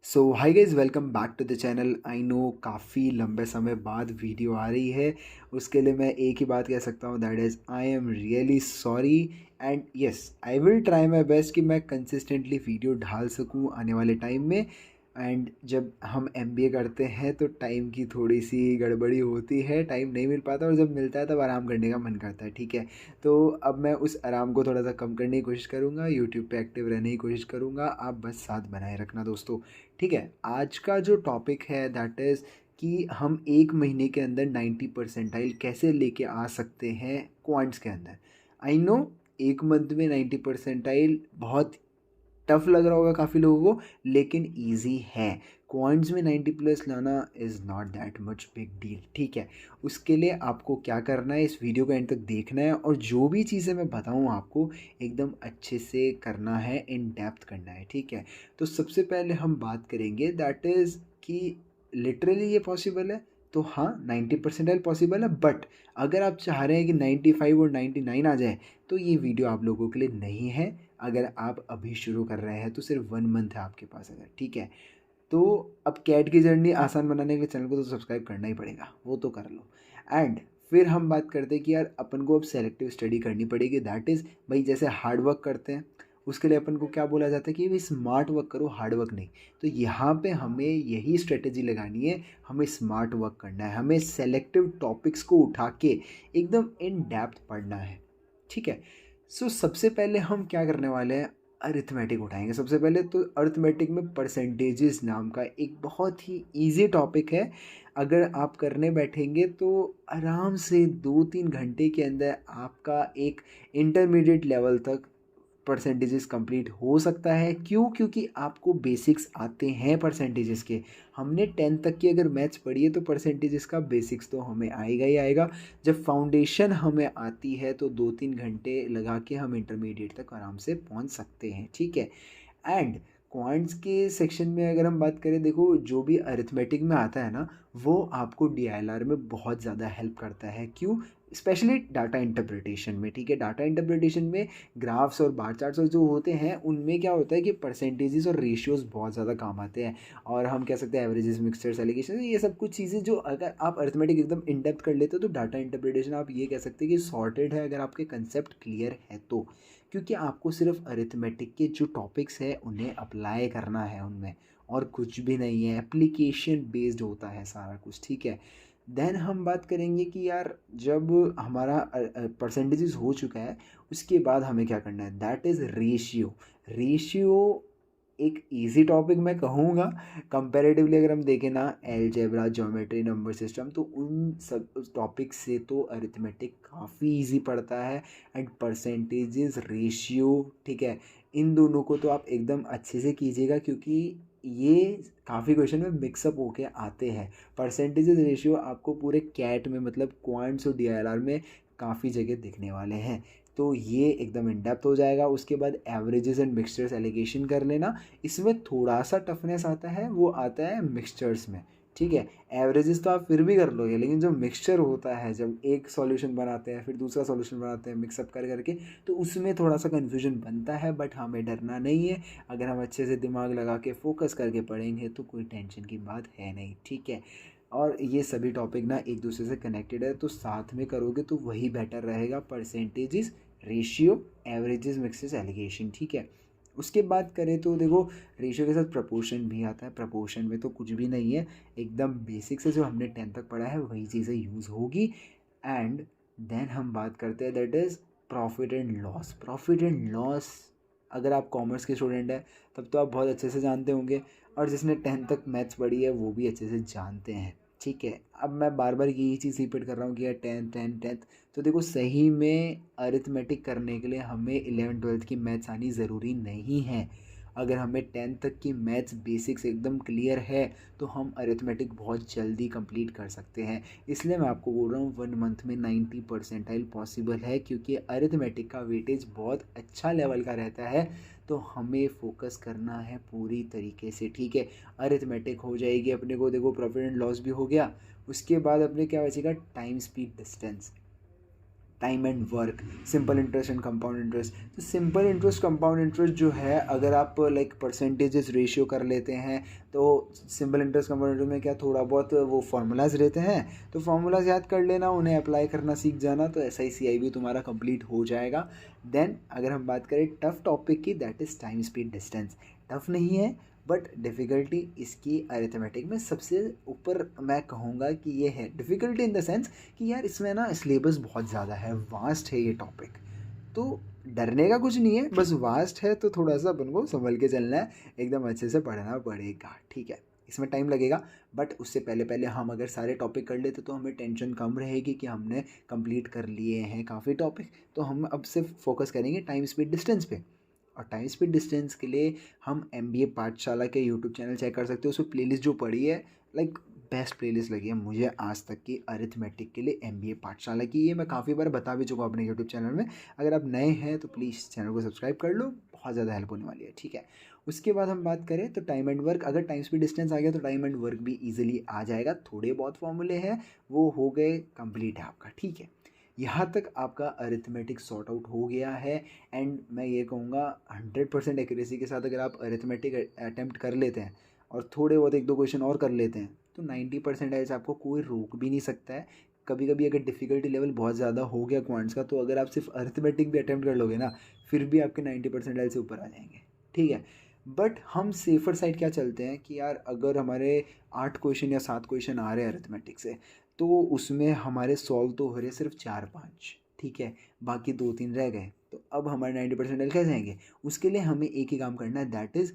So hi guys, welcome back to the channel. I know काफ़ी लंबे समय बाद वीडियो आ रही है। उसके लिए मैं एक ही बात कह सकता हूँ, that is I am really sorry. And yes, I will try my best कि मैं कंसिस्टेंटली वीडियो डाल सकूँ आने वाले टाइम में। एंड जब हम एमबीए करते हैं तो टाइम की थोड़ी सी गड़बड़ी होती है, टाइम नहीं मिल पाता और जब मिलता है तब आराम करने का मन करता है। ठीक है, तो अब मैं उस आराम को थोड़ा सा कम करने की कोशिश करूँगा, यूट्यूब पे एक्टिव रहने की कोशिश करूँगा। आप बस साथ बनाए रखना दोस्तों। ठीक है, आज का जो टॉपिक है दैट इज़ कि हम एक महीने के अंदर 90 परसेंटाइल कैसे लेके आ सकते हैं क्वांट्स के अंदर। आई नो एक मंथ में 90 परसेंटाइल बहुत टफ लग रहा होगा काफ़ी लोगों को, लेकिन ईजी है। क्वांट्स में 90 प्लस लाना is not that much big deal. ठीक है, उसके लिए आपको क्या करना है, इस वीडियो को एंड तक देखना है और जो भी चीज़ें मैं बताऊँ आपको एकदम अच्छे से करना है, इन डेप्थ करना है। ठीक है, तो सबसे पहले हम बात करेंगे दैट इज़ कि लिटरली ये पॉसिबल है। तो हाँ, 90 परसेंटाइल पॉसिबल है, बट अगर आप चाह रहे हैं कि 95 और 99 आ जाए तो ये वीडियो आप लोगों के लिए नहीं है। अगर आप अभी शुरू कर रहे हैं तो सिर्फ 1 मंथ है आपके पास अगर। ठीक है, तो अब कैट की जर्नी आसान बनाने के लिए चैनल को तो सब्सक्राइब करना ही पड़ेगा, वो तो कर लो। एंड फिर हम बात करते हैं कि यार अपन को अब सेलेक्टिव स्टडी करनी पड़ेगी। दैट इज़ भाई, जैसे हार्ड वर्क करते हैं उसके लिए अपन को क्या बोला जाता है कि भाई स्मार्ट वर्क करो, हार्ड वर्क नहीं। तो यहाँ पे हमें यही स्ट्रेटेजी लगानी है, हमें स्मार्ट वर्क करना है, हमें सेलेक्टिव टॉपिक्स को उठा के एकदम इन डेप्थ पढ़ना है। ठीक है, सो सबसे पहले हम क्या करने वाले हैं, अरिथमेटिक उठाएंगे। सबसे पहले तो अरिथमेटिक में परसेंटेजेस नाम का एक बहुत ही इजी टॉपिक है। अगर आप करने बैठेंगे तो आराम से 2-3 घंटे के अंदर आपका एक इंटरमीडिएट लेवल तक परसेंटेजेस कंप्लीट हो सकता है। क्यों? क्योंकि आपको बेसिक्स आते हैं परसेंटेजेस के। हमने 10th तक की अगर मैथ्स पढ़ी है तो परसेंटेजेस का बेसिक्स तो हमें आएगा ही आएगा। जब फाउंडेशन हमें आती है तो 2-3 घंटे लगा के हम इंटरमीडिएट तक आराम से पहुंच सकते हैं। ठीक है, एंड क्वांट्स के सेक्शन में अगर हम बात करें, देखो जो भी अरिथमेटिक में आता है ना, वो आपको डीआईएलआर में बहुत ज़्यादा हेल्प करता है। क्यों? स्पेशली डाटा इंटरप्रिटेशन में। ठीक है, डाटा इंटरप्रिटेशन में ग्राफ्स और बार चार्ट्स और जो होते हैं उनमें क्या होता है कि परसेंटेजेस और रेशियोज बहुत ज़्यादा काम आते हैं। और हम कह सकते हैं एवरेजेस, मिक्सचर्स, एलिगेशन, ये सब कुछ चीज़ें जो अगर आप अरिथमेटिक एकदम इन डेप्थ कर लेते हो तो डाटा इंटरप्रिटेशन आप ये कह सकते हैं कि सॉर्टेड है, अगर आपके कंसेप्ट क्लियर है तो। क्योंकि आपको सिर्फ अरिथमेटिक के जो टॉपिक्स हैं उन्हें अप्लाई करना है उनमें, और कुछ भी नहीं है। एप्लीकेशन बेस्ड होता है सारा कुछ। ठीक है, देन हम बात करेंगे कि यार जब हमारा परसेंटेजेस हो चुका है उसके बाद हमें क्या करना है, दैट इज़ रेशियो। रेशियो एक इजी टॉपिक मैं कहूँगा कंपैरेटिवली। अगर हम देखें ना, अलजेब्रा, ज्योमेट्री, नंबर सिस्टम, तो उन सब टॉपिक से तो अरिथमेटिक काफ़ी इजी पड़ता है। एंड परसेंटेजेस, रेशियो, ठीक है, इन दोनों को तो आप एकदम अच्छे से कीजिएगा क्योंकि ये काफ़ी क्वेश्चन में मिक्सअप होके आते हैं। परसेंटेजेस, रेशियो आपको पूरे कैट में मतलब क्वांट्स और डीआईएलआर में काफ़ी जगह दिखने वाले हैं। तो ये एकदम इन डेप्थ हो जाएगा। उसके बाद एवरेजेस एंड मिक्सचर्स एलिगेशन कर लेना। इसमें थोड़ा सा टफनेस आता है, वो आता है मिक्सचर्स में। ठीक है, एवरेजेस तो आप फिर भी कर लोगे, लेकिन जो मिक्सचर होता है, जब एक सॉल्यूशन बनाते हैं फिर दूसरा सॉल्यूशन बनाते हैं मिक्सअप कर करके, तो उसमें थोड़ा सा कन्फ्यूजन बनता है। बट हमें डरना नहीं है, अगर हम अच्छे से दिमाग लगा के फोकस करके पढ़ेंगे तो कोई टेंशन की बात है नहीं। ठीक है, और ये सभी टॉपिक ना एक दूसरे से कनेक्टेड है, तो साथ में करोगे तो वही बेटर रहेगा। Percentages, ratio, averages, mixes, alligation. ठीक है, उसके बाद करें तो देखो, रेशियो के साथ प्रपोर्शन भी आता है। प्रपोर्शन में तो कुछ भी नहीं है, एकदम बेसिक से जो हमने 10th तक पढ़ा है वही चीज़ें यूज़ होगी। एंड देन हम बात करते हैं that is profit and loss. Profit and loss अगर आप कॉमर्स के स्टूडेंट हैं तब तो आप बहुत अच्छे से जानते होंगे, और जिसने 10th तक मैथ्स पढ़ी है वो भी अच्छे से जानते हैं। ठीक है, अब मैं बार बार यही चीज़ रिपीट कर रहा हूँ कि यार 10th तो देखो, सही में अरिथमेटिक करने के लिए हमें 11th-12th की मैथ्स आनी ज़रूरी नहीं है। अगर हमें 10th तक की मैथ्स बेसिक्स एकदम क्लियर है तो हम अरिथमेटिक बहुत जल्दी कंप्लीट कर सकते हैं। इसलिए मैं आपको बोल रहा हूँ 1 मंथ में 90 परसेंटाइल पॉसिबल है, क्योंकि अरिथमेटिक का वेटेज बहुत अच्छा लेवल का रहता है। तो हमें फोकस करना है पूरी तरीके से। ठीक है, अरिथमेटिक हो जाएगी अपने को, देखो प्रॉफिट एंड लॉस भी हो गया। उसके बाद अपने क्या बचेगा, time, speed, distance. Time and work, simple interest and compound interest. तो सिंपल इंटरेस्ट कंपाउंड इंटरेस्ट जो है, अगर आप लाइक परसेंटेजेस रेशियो कर लेते हैं तो सिंपल इंटरेस्ट कंपाउंड इंटरेस्ट में क्या थोड़ा बहुत वो फार्मूलाज रहते हैं, तो फार्मूलाज याद कर लेना, उन्हें अप्लाई करना सीख जाना, तो SICI भी तुम्हारा कंप्लीट हो जाएगा। देन अगर हम बात करें टफ टॉपिक की, that is time speed distance. Tough नहीं है बट डिफ़िकल्टी इसकी अरिथमेटिक में सबसे ऊपर मैं कहूँगा कि ये है। डिफ़िकल्टी इन द सेंस कि यार इसमें ना सिलेबस बहुत ज़्यादा है, वास्ट है ये टॉपिक। तो डरने का कुछ नहीं है, बस वास्ट है तो थोड़ा सा अपन को संभल के चलना है, एकदम अच्छे से पढ़ना पड़ेगा, ठीक है। इसमें टाइम लगेगा बट उससे पहले पहले हम अगर सारे टॉपिक कर लेते तो हमें टेंशन कम रहेगी कि हमने कंप्लीट कर लिए हैं काफ़ी टॉपिक। तो हम अब सिर्फ फोकस करेंगे टाइम स्पीड डिस्टेंस पे। और टाइम स्पीड डिस्टेंस के लिए हम MBA पाठशाला के यूट्यूब चैनल चेक कर सकते हो। उसमें प्लेलिस्ट जो पड़ी है, लाइक बेस्ट प्लेलिस्ट लगी है मुझे आज तक की अरिथमेटिक के लिए MBA पाठशाला की। ये मैं काफ़ी बार बता भी चुका हूँ अपने यूट्यूब चैनल में। अगर आप नए हैं तो प्लीज़ चैनल को सब्सक्राइब कर लो, बहुत ज़्यादा हेल्प होने वाली है, ठीक है। उसके बाद हम बात करें तो टाइम एंड वर्क। अगर टाइम स्पीड डिस्टेंस आ गया तो टाइम एंड वर्क भी ईजिली आ जाएगा। थोड़े बहुत फॉर्मूले हैं वो हो गए, कंप्लीट है आपका, ठीक है। यहाँ तक आपका अरिथमेटिक सॉर्ट आउट हो गया है। एंड मैं ये कहूँगा 100% एक्यूरेसी के साथ अगर आप अरिथमेटिक अटैम्प्ट कर लेते हैं और थोड़े बहुत एक दो क्वेश्चन और कर लेते हैं तो 90% ऐसे आपको कोई रोक भी नहीं सकता है। कभी कभी अगर डिफ़िकल्टी लेवल बहुत ज़्यादा हो गया क्वांट्स का, तो अगर आप सिर्फ अरिथमेटिक भी अटैम्प्ट कर लोगे ना, फिर भी आपके 90% से ऊपर आ जाएंगे, ठीक है। बट हम सेफर साइड क्या चलते हैं कि यार अगर हमारे 8 क्वेश्चन या 7 क्वेश्चन आ रहे हैं अरिथमेटिक से, तो उसमें हमारे सॉल्व तो हो रहे सिर्फ 4-5, ठीक है, बाकी 2-3 रह गए, तो अब हमारे 90% कैसे जाएंगे। उसके लिए हमें एक ही काम करना है, दैट इज़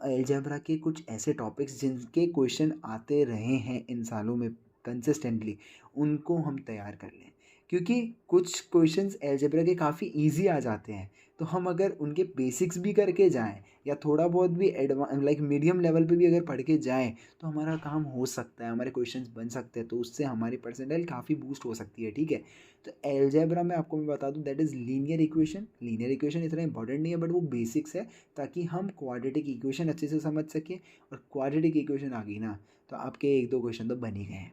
अलजेब्रा के कुछ ऐसे टॉपिक्स जिनके क्वेश्चन आते रहे हैं इन सालों में कंसिस्टेंटली, उनको हम तैयार कर लें। क्योंकि कुछ क्वेश्चंस अलजेब्रा के काफ़ी इजी आ जाते हैं, तो हम अगर उनके बेसिक्स भी करके जाएं या थोड़ा बहुत भी लाइक मीडियम लेवल पे भी अगर पढ़ के जाएं, तो हमारा काम हो सकता है, हमारे क्वेश्चंस बन सकते हैं, तो उससे हमारी परसेंटाइल काफ़ी बूस्ट हो सकती है, ठीक है। तो अलजेब्रा में आपको मैं बता दूं that is linear equation. Linear equation इतना इंपॉर्टेंट नहीं है बट वो बेसिक्स है, ताकि हम क्वाड्रेटिक इक्वेशन अच्छे से समझ सकें। और क्वाड्रेटिक इक्वेशन आ गई ना तो आपके एक दो क्वेश्चन तो बन ही गए हैं,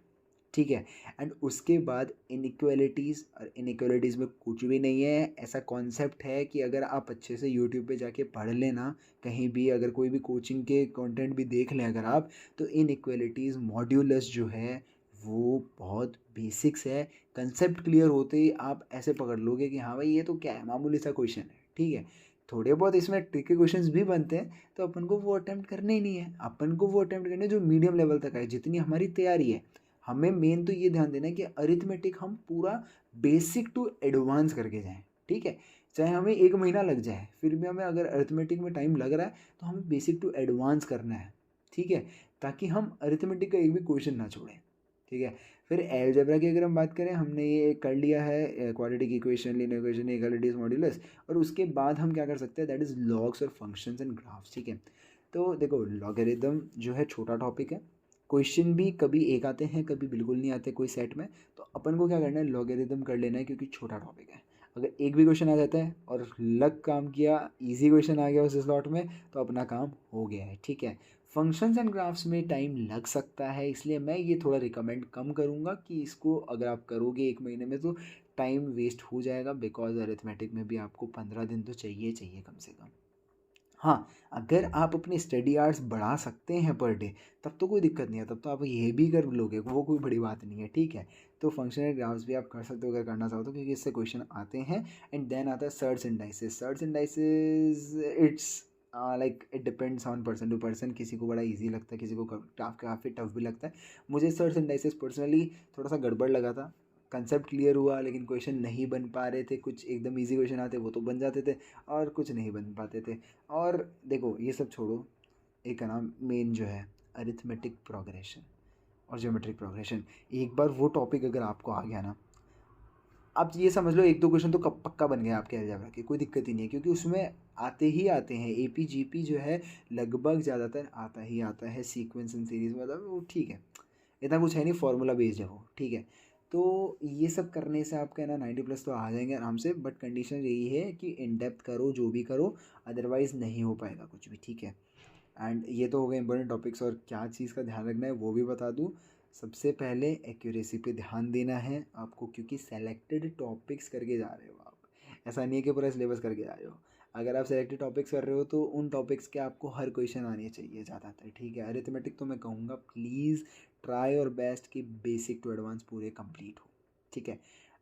ठीक है। एंड उसके बाद इनइक्वालिटीज़, और इनइक्वालिटीज़ में कुछ भी नहीं है। ऐसा कॉन्सेप्ट है कि अगर आप अच्छे से यूट्यूब पे जाके पढ़ लेना, कहीं भी अगर कोई भी कोचिंग के कंटेंट भी देख लें अगर आप, तो इनइक्वालिटीज़ मॉड्यूलस जो है वो बहुत बेसिक्स है। कंसेप्ट क्लियर होते ही आप ऐसे पकड़ लोगे कि हाँ भाई ये तो क्या है, मामूली सा क्वेश्चन है, ठीक है। थोड़े बहुत इसमें ट्रिकी क्वेश्चंस भी बनते हैं, तो अपन को वो अटैम्प्ट करने ही नहीं है। अपन को वो अटैम्प्ट करने जो मीडियम लेवल तक है, जितनी हमारी तैयारी है। हमें मेन तो ये ध्यान देना है कि अरिथमेटिक हम पूरा बेसिक टू एडवांस करके जाएं, ठीक है। चाहे हमें 1 महीना लग जाए, फिर भी हमें अगर अरिथमेटिक में टाइम लग रहा है तो हमें बेसिक टू एडवांस करना है, ठीक है, ताकि हम अरिथमेटिक का एक भी क्वेश्चन ना छोड़ें, ठीक है। फिर अलजेब्रा की अगर हम बात करें, हमने ये कर लिया है quadratic equation, linear equation, equalities, modulus. और उसके बाद हम क्या कर सकते हैं, दैट इज़ लॉग्स और फंक्शंस एंड ग्राफ्स, ठीक है। तो देखो लॉगरिदम जो है छोटा टॉपिक है। क्वेश्चन भी कभी एक आते हैं कभी बिल्कुल नहीं आते कोई सेट में, तो अपन को क्या करना है, लॉगरिदम कर लेना है, क्योंकि छोटा टॉपिक है। अगर एक भी क्वेश्चन आ जाता है और लक काम किया, इजी क्वेश्चन आ गया उस स्लॉट में, तो अपना काम हो गया है, ठीक है। फंक्शंस एंड ग्राफ्स में टाइम लग सकता है, इसलिए मैं ये थोड़ा रिकमेंड कम करूँगा कि इसको अगर आप करोगे 1 महीने में तो टाइम वेस्ट हो जाएगा, बिकॉज अरिथमेटिक में भी आपको 15 दिन तो चाहिए चाहिए कम से कम। हाँ, अगर आप अपने स्टडी आवर्स बढ़ा सकते हैं पर डे, तब तो कोई दिक्कत नहीं है, तब तो आप ये भी कर लोगे, वो कोई बड़ी बात नहीं है, ठीक है। तो फंक्शनल ग्राफ्स भी आप कर सकते हो अगर करना चाहो तो, क्योंकि इससे क्वेश्चन आते हैं। एंड देन आता है search indices. Search indices it's like it depends on person to person. किसी को बड़ा इजी लगता है, किसी को काफ़ी टफ भी लगता है। मुझे सर्च इंडाइसिस पर्सनली थोड़ा सा गड़बड़ लगा था। कंसेप्ट क्लियर हुआ लेकिन क्वेश्चन नहीं बन पा रहे थे, कुछ एकदम इजी क्वेश्चन आते वो तो बन जाते थे और कुछ नहीं बन पाते थे। और देखो ये सब छोड़ो, एक है ना मेन जो है अरिथमेटिक प्रोग्रेशन और ज्योमेट्रिक प्रोग्रेशन। एक बार वो टॉपिक अगर आपको आ गया ना, आप ये समझ लो एक दो क्वेश्चन तो कब पक्का बन गया आपके अलजेब्रा के, कोई दिक्कत ही नहीं है, क्योंकि उसमें आते ही आते हैं। AP GP जो है लगभग ज़्यादातर आता ही आता है, सीक्वेंस एंड सीरीज, मतलब वो ठीक है, इतना कुछ है नहीं, फार्मूला बेस्ड है वो, ठीक है। तो ये सब करने से आपका है ना 90+ तो आ जाएंगे आराम से, बट कंडीशन यही है कि इन डेप्थ करो जो भी करो, अदरवाइज़ नहीं हो पाएगा कुछ भी, ठीक है। एंड ये तो हो गए इंपॉर्टेंट टॉपिक्स। और क्या चीज़ का ध्यान रखना है वो भी बता दूँ, सबसे पहले एक्यूरेसी पे ध्यान देना है आपको, क्योंकि सेलेक्टेड टॉपिक्स करके जा रहे हो आप, ऐसा नहीं है कि पूरा सिलेबस करके जा रहे हो। अगर आप सेलेक्टेड टॉपिक्स कर रहे हो तो उन टॉपिक्स के आपको हर क्वेश्चन आने चाहिए ज़्यादातर, ठीक है। अरिथमेटिक तो मैं कहूँगा प्लीज़ ट्राई और बेस्ट कि बेसिक टू एडवांस पूरे कंप्लीट हो, ठीक है,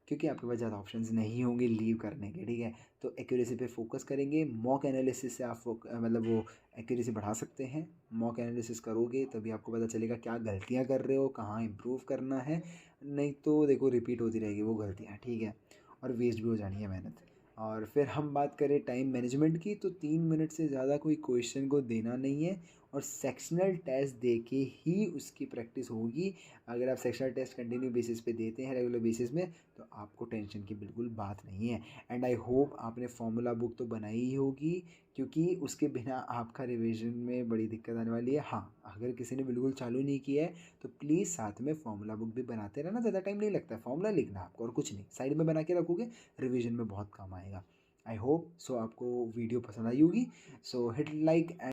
क्योंकि आपके पास ज़्यादा ऑप्शंस नहीं होंगे लीव करने के, ठीक है। तो एक्यूरेसी पे फोकस करेंगे, मॉक एनालिसिस से आप मतलब वो एक्यूरेसी बढ़ा सकते हैं। मॉक एनालिसिस करोगे तभी आपको पता चलेगा क्या गलतियाँ कर रहे हो, कहाँ इंप्रूव करना है, नहीं तो देखो रिपीट होती रहेगी वो गलतियाँ, ठीक है, और वेस्ट भी हो जानी है मेहनत। और फिर हम बात करें टाइम मैनेजमेंट की, तो 3 मिनट से ज़्यादा कोई क्वेश्चन को देना नहीं है, और सेक्शनल टेस्ट दे के ही उसकी प्रैक्टिस होगी। अगर आप सेक्शनल टेस्ट कंटिन्यू बेसिस पे देते हैं रेगुलर बेसिस में, तो आपको टेंशन की बिल्कुल बात नहीं है। एंड आई होप आपने फॉर्मूला बुक तो बनाई ही होगी, क्योंकि उसके बिना आपका रिवीजन में बड़ी दिक्कत आने वाली है। हाँ, अगर किसी ने बिल्कुल चालू नहीं किया है तो प्लीज़ साथ में फॉर्मूला बुक भी बनाते रहना, ज़्यादा टाइम नहीं लगता है, फॉर्मूला लिखना आपको और कुछ नहीं, साइड में बना के रखोगे, रिवीजन में बहुत काम आएगा। आई होप सो आपको वीडियो पसंद आई होगी। सो हिट लाइक